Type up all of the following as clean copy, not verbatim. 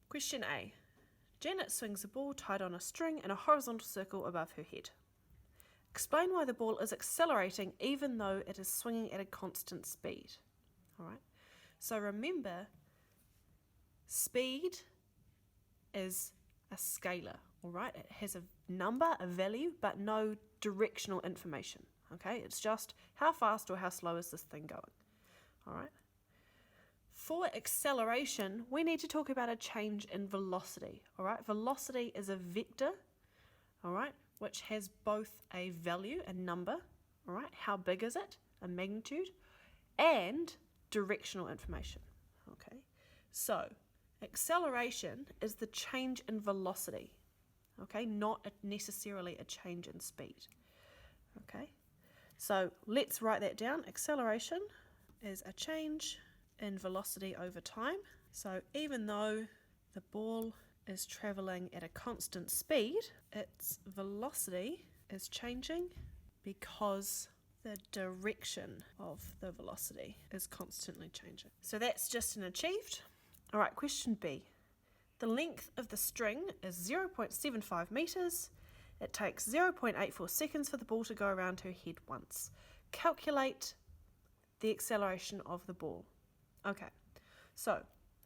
Question A. Janet swings a ball tied on a string in a horizontal circle above her head. Explain why the ball is accelerating even though it is swinging at a constant speed. All right. So remember, speed is a scalar, all right? It has a number, a value, but no directional information, okay? It's just how fast or how slow is this thing going, all right? For acceleration, we need to talk about a change in velocity, all right? Velocity is a vector, all right, which has both a value, a number, all right? How big is it? A magnitude, and directional information, okay? So, acceleration is the change in velocity, okay? Not necessarily a change in speed, okay? So, let's write that down. Acceleration is a change in velocity over time. So even though the ball is traveling at a constant speed, its velocity is changing because the direction of the velocity is constantly changing. So that's just an achieved. All right, question B. The length of the string is 0.75 meters. It takes 0.84 seconds for the ball to go around her head once. Calculate the acceleration of the ball. Okay, so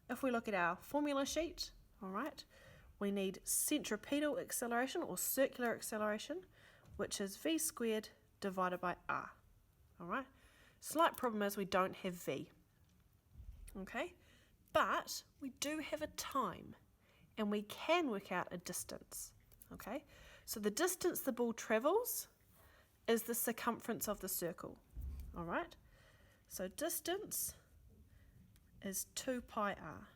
if we look at our formula sheet, all right, we need centripetal acceleration or circular acceleration, which is v squared divided by r, all right? Slight problem is we don't have v, okay? But we do have a time, and we can work out a distance, okay? So the distance the ball travels is the circumference of the circle, all right? So distance is 2 pi r,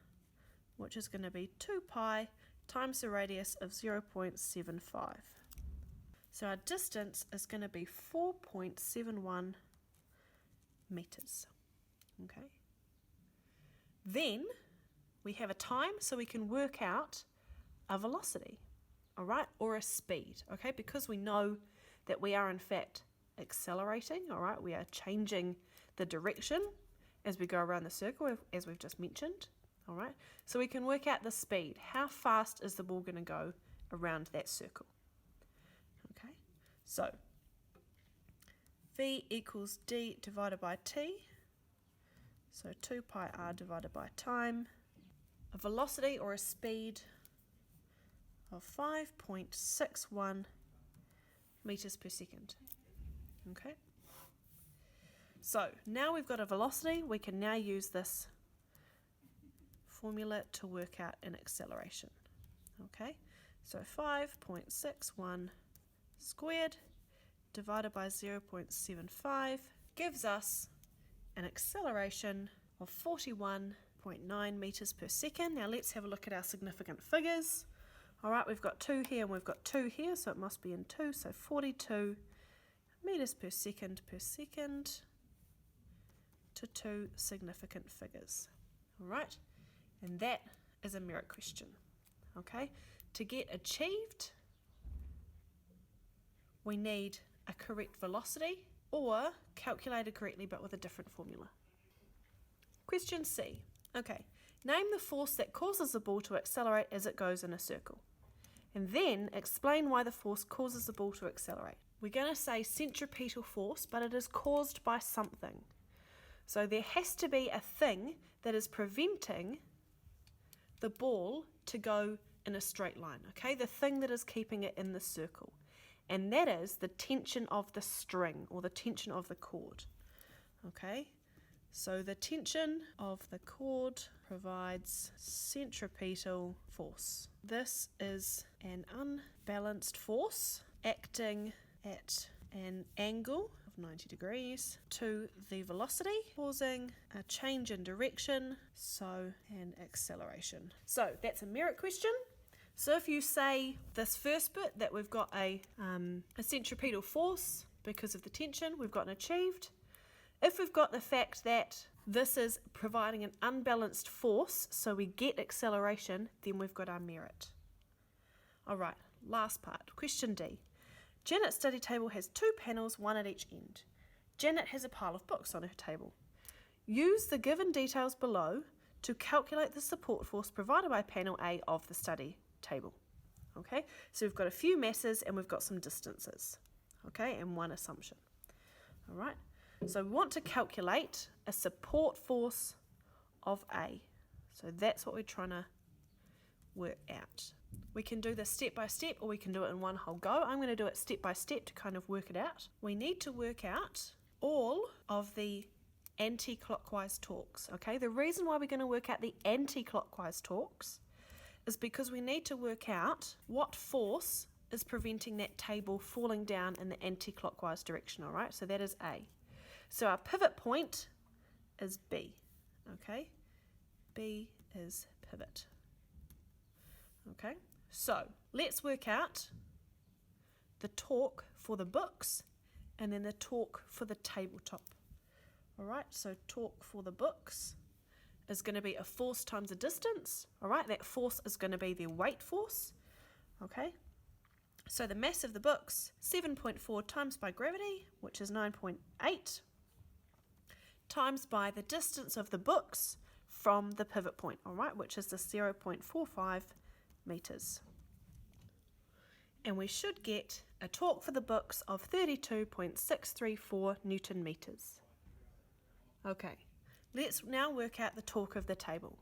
which is going to be 2 pi times the radius of 0.75. So our distance is going to be 4.71 meters. Okay. Then we have a time, so we can work out a velocity, all right, or a speed, okay, because we know that we are in fact accelerating, all right, we are changing the direction as we go around the circle, as we've just mentioned, all right? So we can work out the speed. How fast is the ball going to go around that circle? Okay, so V equals D divided by T, so 2 pi r divided by time, a velocity or a speed of 5.61 meters per second, okay? So now we've got a velocity, we can now use this formula to work out an acceleration. Okay, so 5.61 squared divided by 0.75 gives us an acceleration of 41.9 meters per second. Now let's have a look at our significant figures. All right, we've got 2 here and we've got 2 here, so it must be in 2, so 42 meters per second to 2 significant figures, all right? And that is a merit question, okay? To get achieved, we need a correct velocity or calculated correctly but with a different formula. Question C, okay, name the force that causes the ball to accelerate as it goes in a circle. And then explain why the force causes the ball to accelerate. We're going to say centripetal force, but it is caused by something. So there has to be a thing that is preventing the ball to go in a straight line, okay? The thing that is keeping it in the circle. And that is the tension of the string or the tension of the cord, okay? So the tension of the cord provides centripetal force. This is an unbalanced force acting at an angle of 90 degrees to the velocity, causing a change in direction, so an acceleration. So that's a merit question. So if you say this first bit, that we've got a centripetal force because of the tension, we've got an achieved. If we've got the fact that this is providing an unbalanced force, so we get acceleration, then we've got our merit. All right, last part, question D. Janet's study table has 2 panels, 1 at each end. Janet has a pile of books on her table. Use the given details below to calculate the support force provided by panel A of the study table. Okay, so we've got a few masses and we've got some distances, okay, and one assumption. All right, so we want to calculate a support force of A. So that's what we're trying to work out. We can do this step by step, or we can do it in one whole go. I'm going to do it step by step to kind of work it out. We need to work out all of the anti-clockwise torques. Okay, the reason why we're going to work out the anti-clockwise torques is because we need to work out what force is preventing that table falling down in the anti-clockwise direction. All right, so that is A. So our pivot point is B. Okay, B is pivot. Okay, so let's work out the torque for the books and then the torque for the tabletop. All right, so torque for the books is going to be a force times a distance. All right, that force is going to be the weight force. Okay, so the mass of the books, 7.4 times by gravity, which is 9.8, times by the distance of the books from the pivot point, all right, which is the 0.45 meters. And we should get a torque for the books of 32.634 Newton meters. Okay, let's now work out the torque of the table.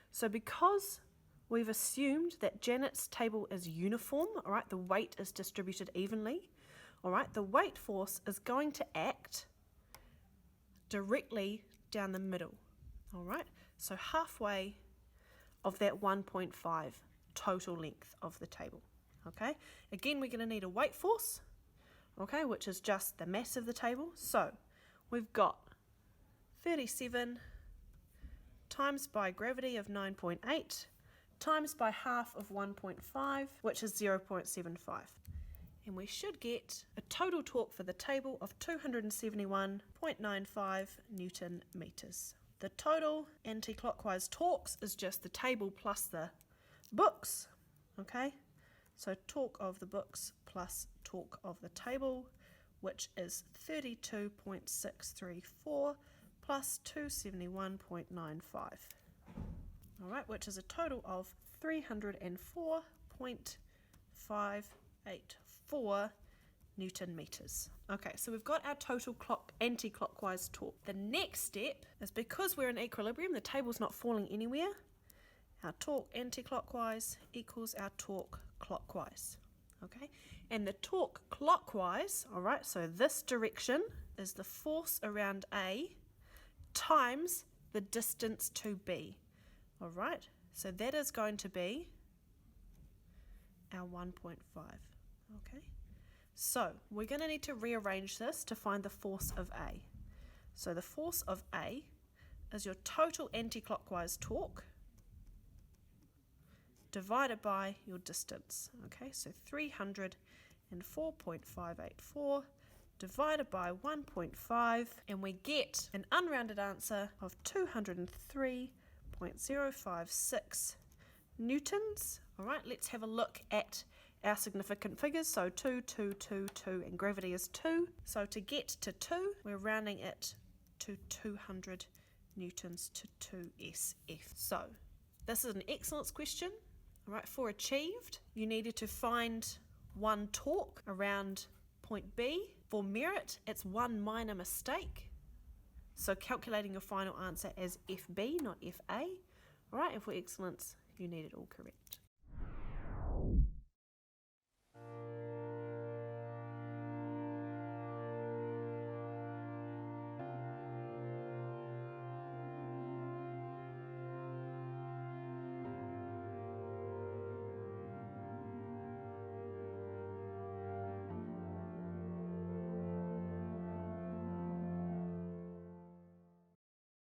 So because we've assumed that Janet's table is uniform, all right, the weight is distributed evenly, all right, the weight force is going to act directly down the middle, all right, so halfway of that 1.5 total length of the table. Okay, again we're going to need a weight force, okay, which is just the mass of the table. So we've got 37 times by gravity of 9.8 times by half of 1.5, which is 0.75. And we should get a total torque for the table of 271.95 Newton meters. The total anti-clockwise torques is just the table plus the books, okay? So torque of the books plus torque of the table, which is 32.634 plus 271.95. All right, which is a total of 304.584 Newton meters. Okay, so we've got our total anti-clockwise torque. The next step is, because we're in equilibrium, the table's not falling anywhere, our torque anti-clockwise equals our torque clockwise. Okay, and the torque clockwise, all right, so this direction is the force around A times the distance to B. All right, so that is going to be our 1.5. Okay, so we're going to need to rearrange this to find the force of A. So the force of A is your total anti-clockwise torque divided by your distance. Okay, so 304.584 divided by 1.5, and we get an unrounded answer of 203.056 newtons. All right, let's have a look at our significant figures. So 2, 2, 2, 2, and gravity is 2. So to get to 2, we're rounding it to 200 newtons to 2 SF. So this is an excellence question. All right, for achieved, you needed to find one torque around point B. For merit, it's one minor mistake. So calculating your final answer as FB, not FA. All right, and for excellence, you need it all correct.